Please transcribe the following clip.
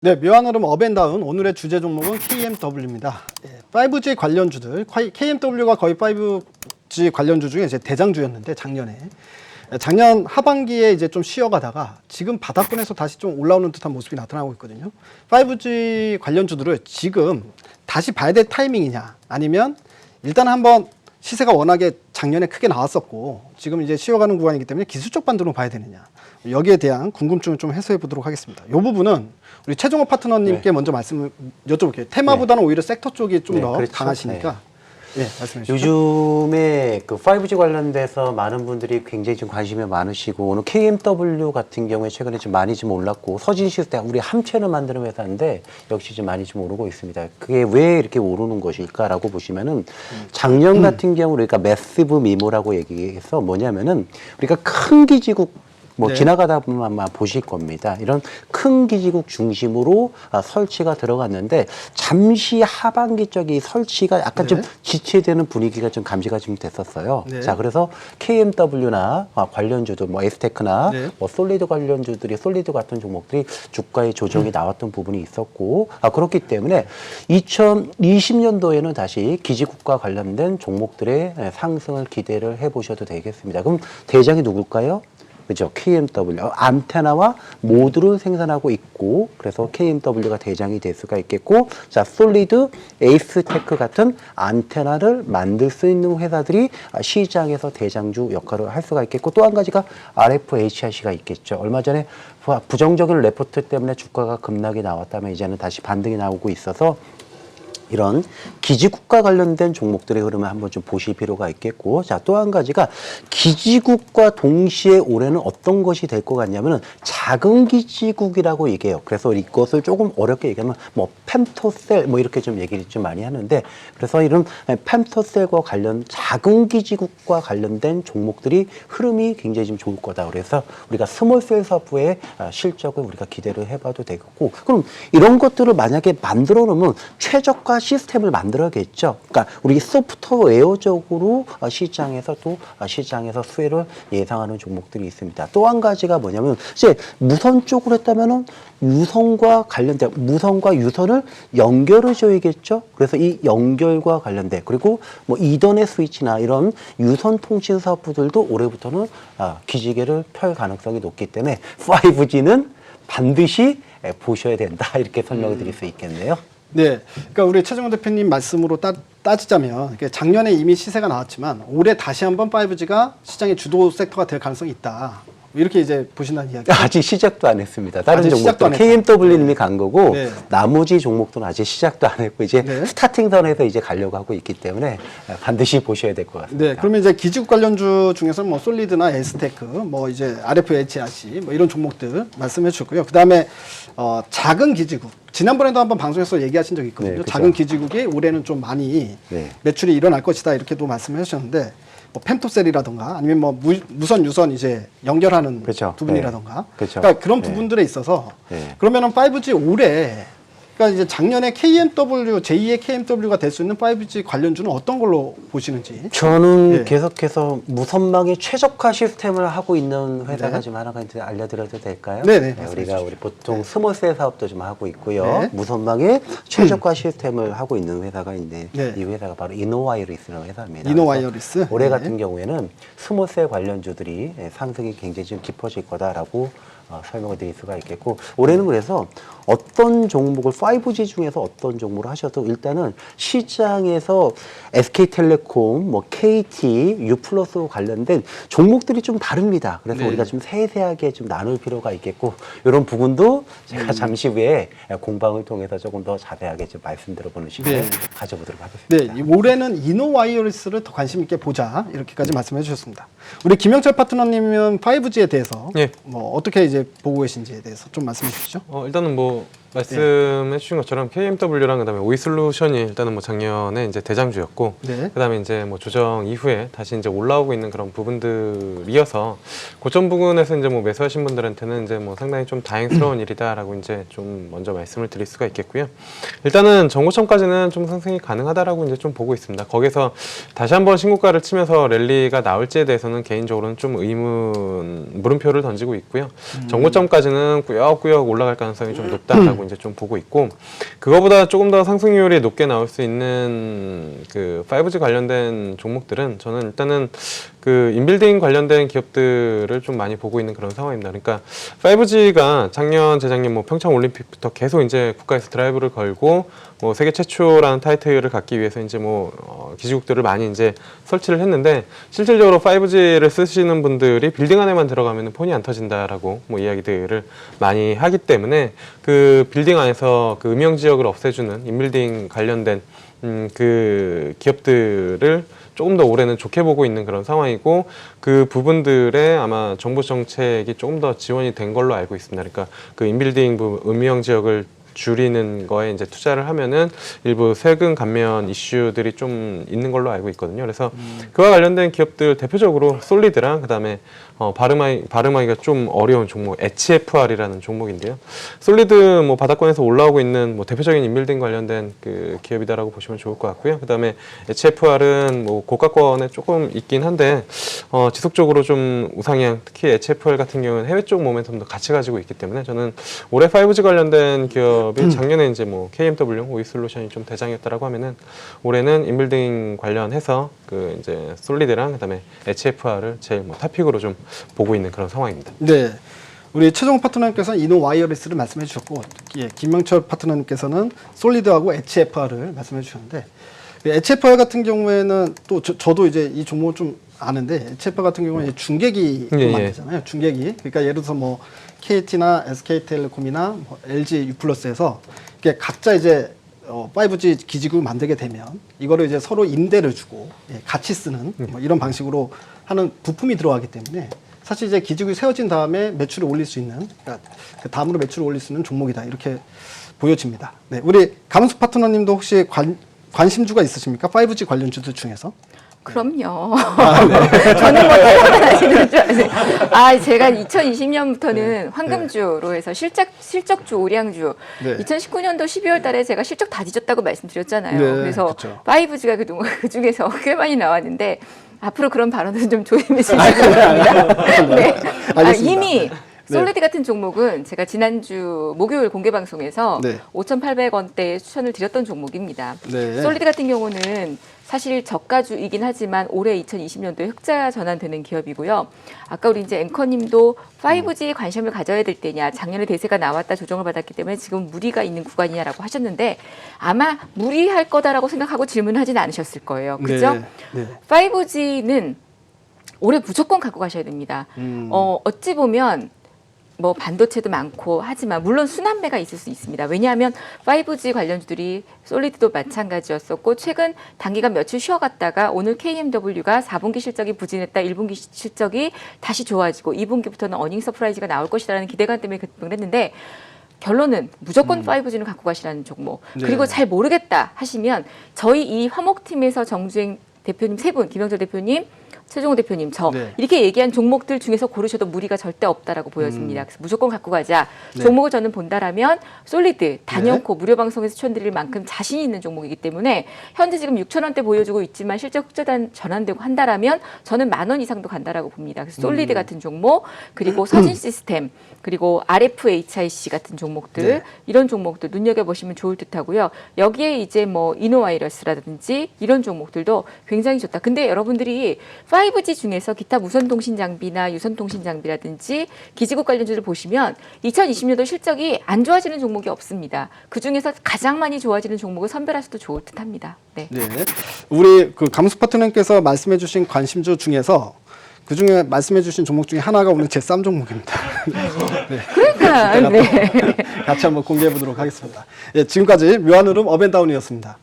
네, 묘한 흐름 업앤다운 오늘의 주제 종목은 KMW입니다. 5G 관련주들, KMW가 거의 5G 관련주 중에 이제 대장주였는데 작년 하반기에 이제 좀 쉬어가다가 지금 바닥권에서 다시 좀 올라오는 듯한 모습이 나타나고 있거든요. 5G 관련주들을 지금 다시 봐야 될 타이밍이냐, 아니면 일단 한번 시세가 워낙에 작년에 크게 나왔었고 지금 이제 쉬어가는 구간이기 때문에 기술적 반등으로 봐야 되느냐, 여기에 대한 궁금증을 좀 해소해 보도록 하겠습니다. 이 부분은 우리 최종호 파트너님께 먼저 말씀을 여쭤볼게요. 테마보다는 오히려 섹터 쪽이 좀 더 그렇죠. 강하시니까 말씀해 주시죠. 요즘에 그 5G 관련돼서 많은 분들이 굉장히 좀 관심이 많으시고, 오늘 KMW 같은 경우에 최근에 좀 많이 좀 올랐고, 서진 시스템, 우리 함체를 만드는 회사인데 역시 좀 많이 좀 오르고 있습니다. 그게 왜 이렇게 오르는 것일까라고 보시면은 작년 같은 경우 우리가 매시브 미모라고 얘기해서 뭐냐면은 우리가 큰 기지국 네. 지나가다 보면 아마 보실 겁니다. 이런 큰 기지국 중심으로 설치가 들어갔는데 잠시 하반기 쪽이 설치가 약간 좀 지체되는 분위기가 좀 감지가 좀 됐었어요. 자, 그래서 KMW나 관련주들, 에스테크나 솔리드 관련주들이, 솔리드 같은 종목들이 주가의 조정이 나왔던 부분이 있었고, 그렇기 때문에 2020년도에는 다시 기지국과 관련된 종목들의 상승을 기대를 해보셔도 되겠습니다. 그럼 대장이 누굴까요? 그죠? KMW. 안테나와 모듈을 생산하고 있고, 그래서 KMW가 대장이 될 수가 있겠고, 자, 솔리드, 에이스테크 같은 안테나를 만들 수 있는 회사들이 시장에서 대장주 역할을 할 수가 있겠고, 또 한 가지가 RFHIC가 있겠죠. 얼마 전에 부정적인 레포트 때문에 주가가 급락이 나왔다면 이제는 다시 반등이 나오고 있어서 이런 기지국과 관련된 종목들의 흐름을 한번 좀 보실 필요가 있겠고, 자, 또 한 가지가 기지국과 동시에 올해는 어떤 것이 될 것 같냐면은 작은 기지국이라고 얘기해요. 그래서 이것을 조금 어렵게 얘기하면 펜토셀 이렇게 좀 얘기를 좀 많이 하는데, 그래서 이런 펜토셀과 관련 작은 기지국과 관련된 종목들이 흐름이 굉장히 좀 좋을 거다. 그래서 우리가 스몰셀 사업부의 실적을 우리가 기대를 해봐도 되겠고, 그럼 이런 것들을 만약에 만들어 놓으면 최저가 시스템을 만들어야겠죠. 그러니까 우리 소프트웨어적으로 시장에서 수혜를 예상하는 종목들이 있습니다. 또 한 가지가 뭐냐면, 이제 무선 쪽으로 했다면은 유선과 관련된, 무선과 유선을 연결해 줘야겠죠. 그래서 이 연결과 관련된, 그리고 이더넷 스위치나 이런 유선 통신 사업부들도 올해부터는 기지개를 펼 가능성이 높기 때문에 5G는 반드시 보셔야 된다, 이렇게 설명을 드릴 수 있겠네요. 네, 그러니까 우리 최정호 대표님 말씀으로 따지자면, 작년에 이미 시세가 나왔지만 올해 다시 한번 5G가 시장의 주도 섹터가 될 가능성이 있다, 이렇게 이제 보신다는 이야기. 아직 시작도 안 했습니다. 다른 종목들 KMW님이 간 거고, 나머지 종목들은 아직 시작도 안 했고 이제 스타팅선에서 이제 가려고 하고 있기 때문에 반드시 보셔야 될 것 같습니다. 네, 그러면 이제 기지국 관련주 중에서 솔리드나 에스테크, 이제 RFHIC 이런 종목들 말씀해 주셨고요. 그 다음에 작은 기지국. 지난번에도 한번 방송에서 얘기하신 적이 있거든요. 그렇죠. 작은 기지국이 올해는 좀 많이 매출이 일어날 것이다, 이렇게도 말씀해 주셨는데, 펜토셀이라던가 아니면 무선 유선 이제 연결하는 부분이라던가, 그러니까 그런 부분들에 있어서 그러면은 5G 올해, 그러니까 이제 작년에 KMW, 제2의 KMW가 될 수 있는 5G 관련주는 어떤 걸로 보시는지. 저는 계속해서 무선망의 최적화 시스템을 하고 있는 회사가 좀 하나가 있는데 알려드려도 될까요? 네네. 우리 보통 스몰셀 사업도 좀 하고 있고요. 무선망의 최적화 시스템을 하고 있는 회사가 있는데 이 회사가 바로 이노와이어리스라는 회사입니다. 이노와이어리스. 올해 같은 경우에는 스몰셀 관련주들이 상승이 굉장히 좀 깊어질 거다라고 설명을 드릴 수가 있겠고, 올해는 그래서 어떤 종목을 5G 중에서 어떤 종목을 하셔도 일단은 시장에서 SK텔레콤, KT, U+로 관련된 종목들이 좀 다릅니다. 그래서 우리가 좀 세세하게 좀 나눌 필요가 있겠고, 이런 부분도 제가 잠시 후에 공방을 통해서 조금 더 자세하게 좀 말씀드려보는 시간을 가져보도록 하겠습니다. 네, 올해는 이노와이어리스를 더 관심 있게 보자, 이렇게까지 말씀해 주셨습니다. 우리 김영철 파트너님은 5G에 대해서 어떻게 이제 보고 계신지에 대해서 좀 말씀해 주시죠. 일단은 말씀해 주신 것처럼 KMW랑 그다음에 오이솔루션이 일단은 작년에 이제 대장주였고, 그다음에 이제 조정 이후에 다시 이제 올라오고 있는 그런 부분들이어서 고점 부근에서 이제 매수하신 분들한테는 이제 상당히 좀 다행스러운 일이다라고 이제 좀 먼저 말씀을 드릴 수가 있겠고요. 일단은 전고점까지는 좀 상승이 가능하다라고 이제 좀 보고 있습니다. 거기서 다시 한번 신고가를 치면서 랠리가 나올지에 대해서는 개인적으로는 좀 물음표를 던지고 있고요. 정고점까지는 꾸역꾸역 올라갈 가능성이 좀 높다라고 이제 좀 보고 있고, 그거보다 조금 더 상승률이 높게 나올 수 있는 그 5G 관련된 종목들은 저는 일단은 그 인빌딩 관련된 기업들을 좀 많이 보고 있는 그런 상황입니다. 그러니까 5G가 작년, 재작년 뭐 평창 올림픽부터 계속 이제 국가에서 드라이브를 걸고 뭐 세계 최초라는 타이틀을 갖기 위해서 이제 뭐 기지국들을 많이 이제 설치를 했는데, 실질적으로 5G를 쓰시는 분들이 빌딩 안에만 들어가면 폰이 안 터진다라고 뭐 이야기들을 많이 하기 때문에, 그 빌딩 안에서 그 음영 지역을 없애주는 인빌딩 관련된 그 기업들을 조금 더 올해는 좋게 보고 있는 그런 상황이고, 그 부분들에 아마 정부 정책이 조금 더 지원이 된 걸로 알고 있습니다. 그러니까 그 인빌딩 음영 지역을 줄이는 거에 이제 투자를 하면은 일부 세금 감면 이슈들이 좀 있는 걸로 알고 있거든요. 그래서 그와 관련된 기업들 대표적으로 솔리드랑 그다음에 발음하기가 좀 어려운 종목 HFR이라는 종목인데요. 솔리드 뭐 바닥권에서 올라오고 있는 뭐 대표적인 인빌딩 관련된 그 기업이다라고 보시면 좋을 것 같고요. 그다음에 HFR은 뭐 고가권에 조금 있긴 한데 지속적으로 좀 우상향, 특히 HFR 같은 경우는 해외 쪽 모멘텀도 같이 가지고 있기 때문에 저는 올해 5G 관련된 기업이 작년에 이제 뭐 KMW, 오이솔루션이 좀 대장이었다라고 하면은 올해는 인빌딩 관련해서 그 이제 솔리드랑 그다음에 HFR을 제일 뭐 탑픽으로 좀 보고 있는 그런 상황입니다. 네. 우리 최종 파트너님께서는 이노 와이어리스를 말씀해 주셨고, 예, 김명철 파트너님께서는 솔리드하고 HFR을 말씀해 주셨는데, HFR 같은 경우에는 또 저도 이제 이 종목을 좀 아는데, HFR 같은 경우는 중계기 만들잖아요. 중계기. 그러니까 예를 들어서 뭐 KT나 SK텔레콤이나 뭐 LG U+에서 이게 각자 이제 5G 기지국을 만들게 되면 이거를 이제 서로 임대를 주고 같이 쓰는 뭐 이런 방식으로 하는 부품이 들어가기 때문에 사실 이제 기지국이 세워진 다음에 매출을 올릴 수 있는, 그러니까 그 다음으로 매출을 올릴 수 있는 종목이다, 이렇게 보여집니다. 네, 우리 감수 파트너님도 혹시 관심주가 있으십니까? 5G 관련주들 중에서? 그럼요. 저는 뭐 테러만 하시는 줄 아세요. 제가 2020년부터는 황금주로 해서 실적주, 오량주. 네. 2019년도 12월 달에 제가 실적 다 뒤졌다고 말씀드렸잖아요. 네, 그래서 그쵸. 5G가 그동안 그 중에서 꽤 많이 나왔는데, 앞으로 그런 발언은 좀 조심했으면 좋겠습니다. 네. 알겠습니다. 이미 네. 솔리드 같은 종목은 제가 지난주 목요일 공개 방송에서 네. 5,800원대에 추천을 드렸던 종목입니다. 네. 솔리드 같은 경우는 사실 저가주이긴 하지만 올해 2020년도에 흑자 전환되는 기업이고요. 아까 우리 이제 앵커님도 5G에 관심을 가져야 될 때냐, 작년에 대세가 나왔다 조정을 받았기 때문에 지금 무리가 있는 구간이냐라고 하셨는데, 아마 무리할 거다라고 생각하고 질문하지는 않으셨을 거예요. 그죠? 네. 네. 5G는 올해 무조건 갖고 가셔야 됩니다. 어찌 보면 뭐 반도체도 많고 하지만 물론 순환매가 있을 수 있습니다. 왜냐하면 5G 관련주들이 솔리드도 마찬가지였었고, 최근 단기간 며칠 쉬어갔다가 오늘 KMW가 4분기 실적이 부진했다, 1분기 실적이 다시 좋아지고 2분기부터는 어닝 서프라이즈가 나올 것이라는 기대감 때문에 급등을 했는데, 결론은 무조건 5G는 갖고 가시라는 종목. 네. 그리고 잘 모르겠다 하시면 저희 이 화목팀에서 정주행 대표님 세 분, 김영철 대표님, 최종호 대표님, 저 네. 이렇게 얘기한 종목들 중에서 고르셔도 무리가 절대 없다라고 보여집니다. 그래서 무조건 갖고 가자. 네. 종목을 저는 본다라면 솔리드, 단연코 무료 방송에서 추천드릴 만큼 자신 있는 종목이기 때문에 현재 지금 6,000원대 보여주고 있지만 실제 흑자 전환되고 한다라면 저는 10,000원 이상도 간다라고 봅니다. 그래서 솔리드 같은 종목, 그리고 서진 시스템, 그리고 RFHIC 같은 종목들, 네. 이런 종목들 눈여겨보시면 좋을 듯하고요. 여기에 이제 뭐 이노와이러스라든지 이런 종목들도 굉장히 좋다. 근데 여러분들이 5G 중에서 기타 무선통신 장비나 유선통신 장비라든지 기지국 관련주를 보시면 2020년도 실적이 안 좋아지는 종목이 없습니다. 그 중에서 가장 많이 좋아지는 종목을 선별하셔도 좋을 듯합니다. 네. 네. 우리 그 감수 파트너님께서 말씀해주신 관심주 중에서 그 중에 말씀해주신 종목 중에 하나가 오늘 제 쌈 종목입니다. 네. 그러니까 네. 같이 한번 공개해 보도록 하겠습니다. 예, 지금까지 묘한 흐름 업앤다운이었습니다.